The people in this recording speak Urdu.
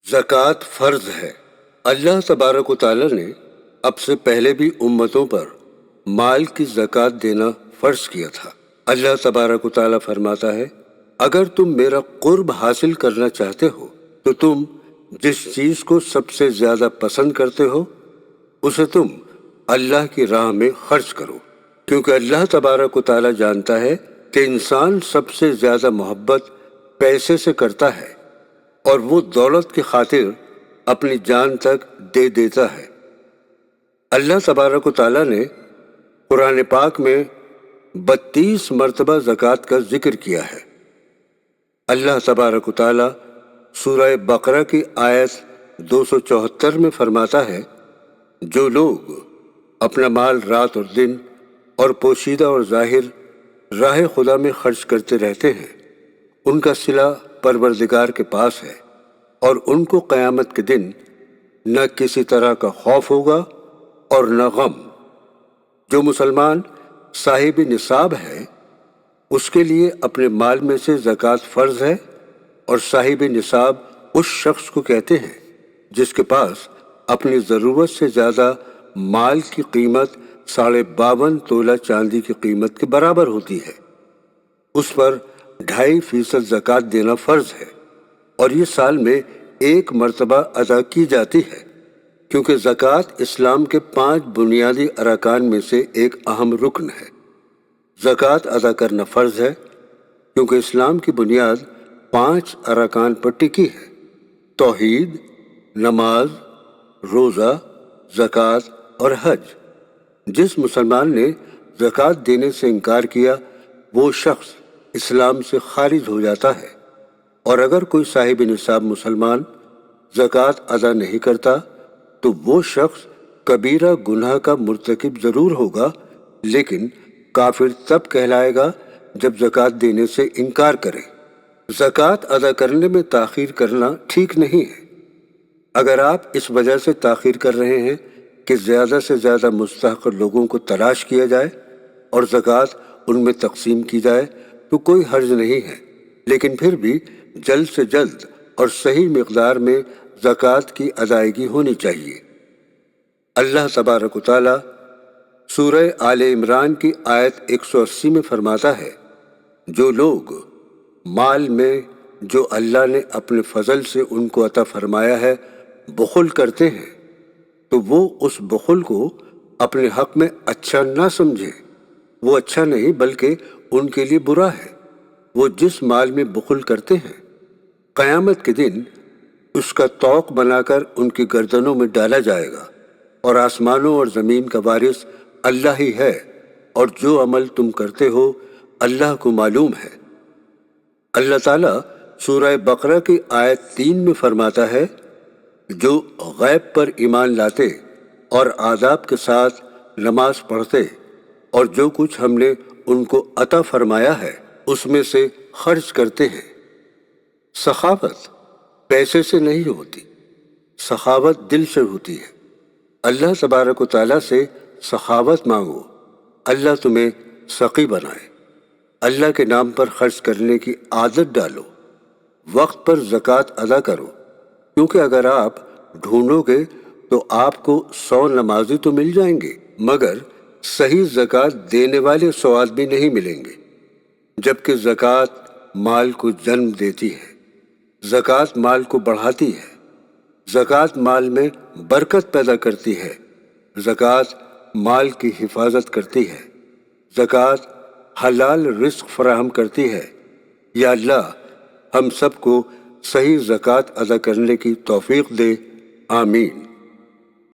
زکوٰۃ فرض ہے۔ اللہ تبارک و تعالی نے اب سے پہلے بھی امتوں پر مال کی زکوٰۃ دینا فرض کیا تھا۔ اللہ تبارک و تعالی فرماتا ہے، اگر تم میرا قرب حاصل کرنا چاہتے ہو تو تم جس چیز کو سب سے زیادہ پسند کرتے ہو اسے تم اللہ کی راہ میں خرچ کرو، کیونکہ اللہ تبارک و تعالی جانتا ہے کہ انسان سب سے زیادہ محبت پیسے سے کرتا ہے اور وہ دولت کی خاطر اپنی جان تک دے دیتا ہے۔ اللہ تبارک و تعالی نے قرآن پاک میں 32 مرتبہ زکوٰۃ کا ذکر کیا ہے۔ اللہ تبارک و تعالی سورہ بقرہ کی آیت 274 میں فرماتا ہے، جو لوگ اپنا مال رات اور دن اور پوشیدہ اور ظاہر راہ خدا میں خرچ کرتے رہتے ہیں، ان کا صلہ پروردگار کے پاس ہے اور ان کو قیامت کے دن نہ کسی طرح کا خوف ہوگا اور نہ غم۔ جو مسلمان صاحب نصاب ہے اس کے لیے اپنے مال میں سے زکوٰۃ فرض ہے، اور صاحب نصاب اس شخص کو کہتے ہیں جس کے پاس اپنی ضرورت سے زیادہ مال کی قیمت 52.5 تولہ چاندی کی قیمت کے برابر ہوتی ہے۔ اس پر 2.5% زکوٰۃ دینا فرض ہے، اور یہ سال میں 1 مرتبہ ادا کی جاتی ہے، کیونکہ زکوٰۃ اسلام کے 5 بنیادی ارکان میں سے ایک اہم رکن ہے۔ زکوٰۃ ادا کرنا فرض ہے کیونکہ اسلام کی بنیاد 5 ارکان پر ٹکی ہے: توحید، نماز، روزہ، زکوٰۃ اور حج۔ جس مسلمان نے زکوٰۃ دینے سے انکار کیا وہ شخص اسلام سے خارج ہو جاتا ہے، اور اگر کوئی صاحب نصاب مسلمان زکوٰۃ ادا نہیں کرتا تو وہ شخص کبیرہ گناہ کا مرتکب ضرور ہوگا، لیکن کافر تب کہلائے گا جب زکوٰۃ دینے سے انکار کرے۔ زکوٰۃ ادا کرنے میں تاخیر کرنا ٹھیک نہیں ہے۔ اگر آپ اس وجہ سے تاخیر کر رہے ہیں کہ زیادہ سے زیادہ مستحق لوگوں کو تلاش کیا جائے اور زکوٰۃ ان میں تقسیم کی جائے تو کوئی حرج نہیں ہے، لیکن پھر بھی جلد سے جلد اور صحیح مقدار میں زکوٰۃ کی ادائیگی ہونی چاہیے۔ اللہ تبارک و تعالی سورہ آل عمران کی آیت 180 میں فرماتا ہے، جو لوگ مال میں جو اللہ نے اپنے فضل سے ان کو عطا فرمایا ہے بخل کرتے ہیں تو وہ اس بخل کو اپنے حق میں اچھا نہ سمجھے۔ وہ اچھا نہیں بلکہ ان کے لیے برا ہے۔ وہ جس مال میں بخل کرتے ہیں قیامت کے دن اس کا طوق بنا کر ان کی گردنوں میں ڈالا جائے گا، اور آسمانوں اور زمین کا وارث اللہ ہی ہے، اور جو عمل تم کرتے ہو اللہ کو معلوم ہے۔ اللہ تعالیٰ سورہ بقرہ کی آیت 3 میں فرماتا ہے، جو غیب پر ایمان لاتے اور آداب کے ساتھ نماز پڑھتے اور جو کچھ ہم نے ان کو عطا فرمایا ہے اس میں سے خرچ کرتے ہیں۔ سخاوت پیسے سے نہیں ہوتی، سخاوت دل سے ہوتی ہے۔ اللہ تبارک و تعالیٰ سے سخاوت مانگو، اللہ تمہیں سخی بنائے۔ اللہ کے نام پر خرچ کرنے کی عادت ڈالو، وقت پر زکوٰۃ ادا کرو، کیونکہ اگر آپ ڈھونڈو گے تو آپ کو 100 نمازی تو مل جائیں گے مگر صحیح زکوٰۃ دینے والے 100 آدمی نہیں ملیں گے۔ جبکہ زکوٰۃ مال کو جنم دیتی ہے، زکوٰۃ مال کو بڑھاتی ہے، زکوٰۃ مال میں برکت پیدا کرتی ہے، زکوٰۃ مال کی حفاظت کرتی ہے، زکوٰۃ حلال رزق فراہم کرتی ہے۔ یا اللہ ہم سب کو صحیح زکوٰۃ ادا کرنے کی توفیق دے، آمین۔